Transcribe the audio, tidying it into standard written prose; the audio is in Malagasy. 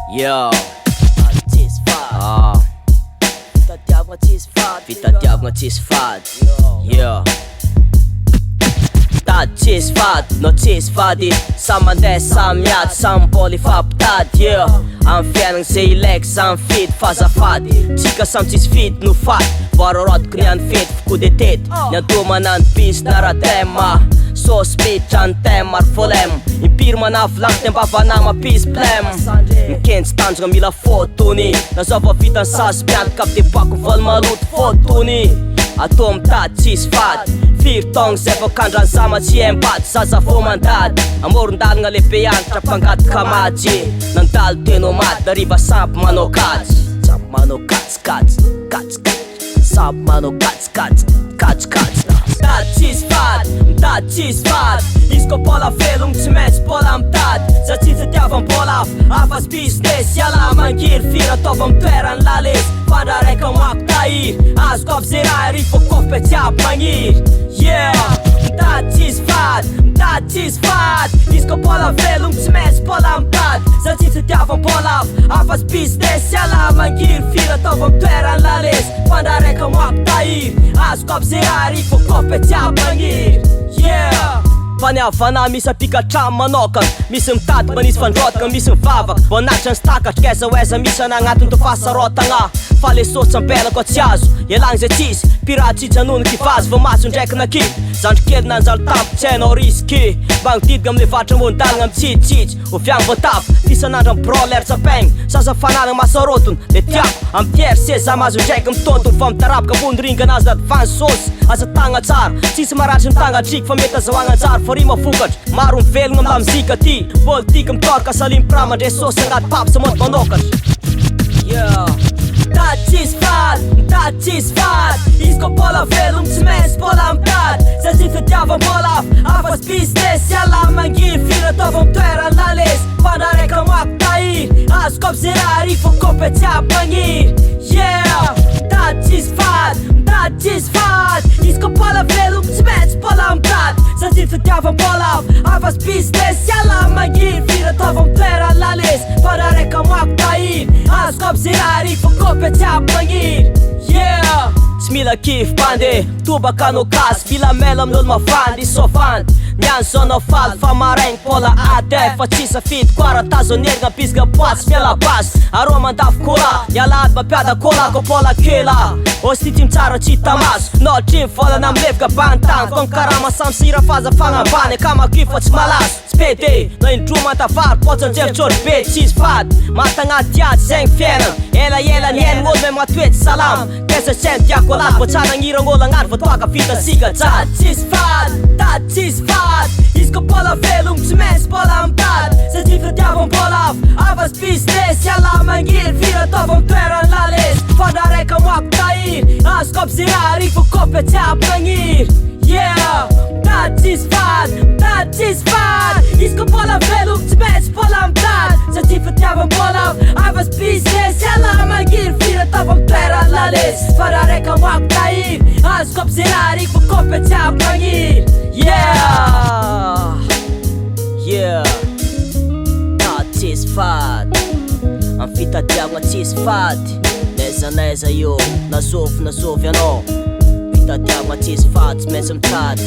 Yo, tsisy fady, fitadiavagna tsisy fady, fitadiavagna tsisy fady. Yo, tady tsisy fady, no tsisy fady. Samy mandeha samy miady, samy mbola ifampitady. Yo, amy fiainagna zay ilaiko samy fidy fazafady. Tsika samy tsisy fidy no fady, voarorodiko niany fety foko de tety. Niantoa manano bis naratema, sauce bitch antema ary volem. Impiry manavy lanty ambavana mapisy plem. Mikentsy tanjogna mila fotony, nazava vita ny sasy miantoka aby de bako voly maloto fotony. Atao mitady tsisy fady, firy taogno zay vao kandrany zama tsy embady. Zaza vao mandady, amoron-dalagna lehibe antitra mpangady kamady. Nandalo teno mady, dariva samby manao kajy. Samby manao kajikajy, kajikajy. Samby manao kajikajy, kajikajy. Mitady tsisy fady, mitady tsisy fady. Izy koa mbola velogno tsy maintsy mbola mitady. Za tsy tadiava mbola hafa sy business. Iala mangiry firy ataova amy toerany lalesy. Fandra raika mako tahiry, azoko avy zay raha ary fô kofy tsy aby magniry. Yeah, mitady tsisy fady, mitady tsisy fady. Izy koa mbola velogno tsy maintsy mbola mitady. Za tsy tadiava mbola hafa sy business. Iala mangiry firy ataova amy toerany lalesy. Fandra raika mako tahiry, azoko avy zay raha ary fô kofy tsy aby magniry. Yeah, faniavana misy apikatramo manokana, misy mitady manisy fandrotana, misy mivavaka voanatra ny stakatra keza oeza misy ana agnatiny to fasarotagna. Fa le sôtsy ambela koa tsy azo, ialagna zay tsisy piraty tsy janono kivazy vao maso ndraiky nakidy. Zandro kely nanjalo tampo tsy hainao risky, magnodidiga amle vatra mondalagna amitsitsitsy. Oviagny voatafo, fisan'andro amy broler tsapaigny, sasa fananagna masarotony. Le tiako amy tiers seza mazo ndraiky mitontony, fa mitarabaka ambony ringana azy ladivany sôsy. Aza tagna tsara, tsisy maratry mitanga triky fa mety azahoagna tsara. Fa rima fokatra, maro mivelogna amy lamozika ty. Politika mitoraka salimy pramandre sôsy agnaty papy sa mody manokatra. Yeah, mitady tsisy fady, mitady tsisy fady. Izy koa mbola velogno tsy maintsy mbola mitady. Za tsy tadiava mbola hafa sy business. Iala mangiry firy ataova amy toerany lalesy. Fandra raika mako tahiry, azoko avy zay raha ary fô kofy tsy aby magniry. Yeah, mitady tsisy fady, mitady tsisy fady. Izy koa mbola velogno tsy maintsy mbola mitady. Za tsy tadiava mbola hafa sy business. Iala mangiry firy ataova amy toerany lalesy. Fandra raika mako tahiry, azoko avy zay raha ary fô kofy tsy aby magniry. Yeah, tsy mila kify pandeha, tobaka no gasy. Filamela amin'olo mafandy, isofandy. Niany zao faly fa maraigny mbola ade. Fa tsy safidy koa raha tazonierigna pisika boatsy miala basy. Arô mandafy kola, iala ady mampiada kola ko mbola kela. Osy ty mitsara tsy tamaso, no trim volana amilevika bantany. Kong karama samy sira fazafagna ambany, akamaky fa tsy malaso. Spede, no indroma antavary, potsy anjeritrôry be tsisy fady. Matagnaty ady zegny fiainana, ela niaign'olo me matoety salama. Kesa tsy hainy diako alaty, vo tsara nagniragn''olo agnary vo toaka vita siga jady. Tsisy fady, tady tsisy fady. Izy koa mbola velogno tsy maintsy mbola mitady. Za tsy tadiava mbola hafa sy business. Iala mangiry firy ataova amy toerany lalesy. Fandra raika mako tahiry, azoko avy zay raha ary fô kofy tsy aby magniry. Yeah, mitady tsisy fady, mitady tsisy fady. Izy koa mbola velogno tsy maintsy mbola mitady. Za tsy tadiava mbola hafa sy business. Iala mangiry firy ataova amy toerany lalesy. Fandra raika mako tahiry, azoko avy zay raha ary fô kofy tsy aby magniry. Yeah, yeah, tady tsisy fady. Amy fitadiavagna tsisy fady. Naiza io, nazovy anao. Fitadiavagna tsisy fady tsy maintsy mitady.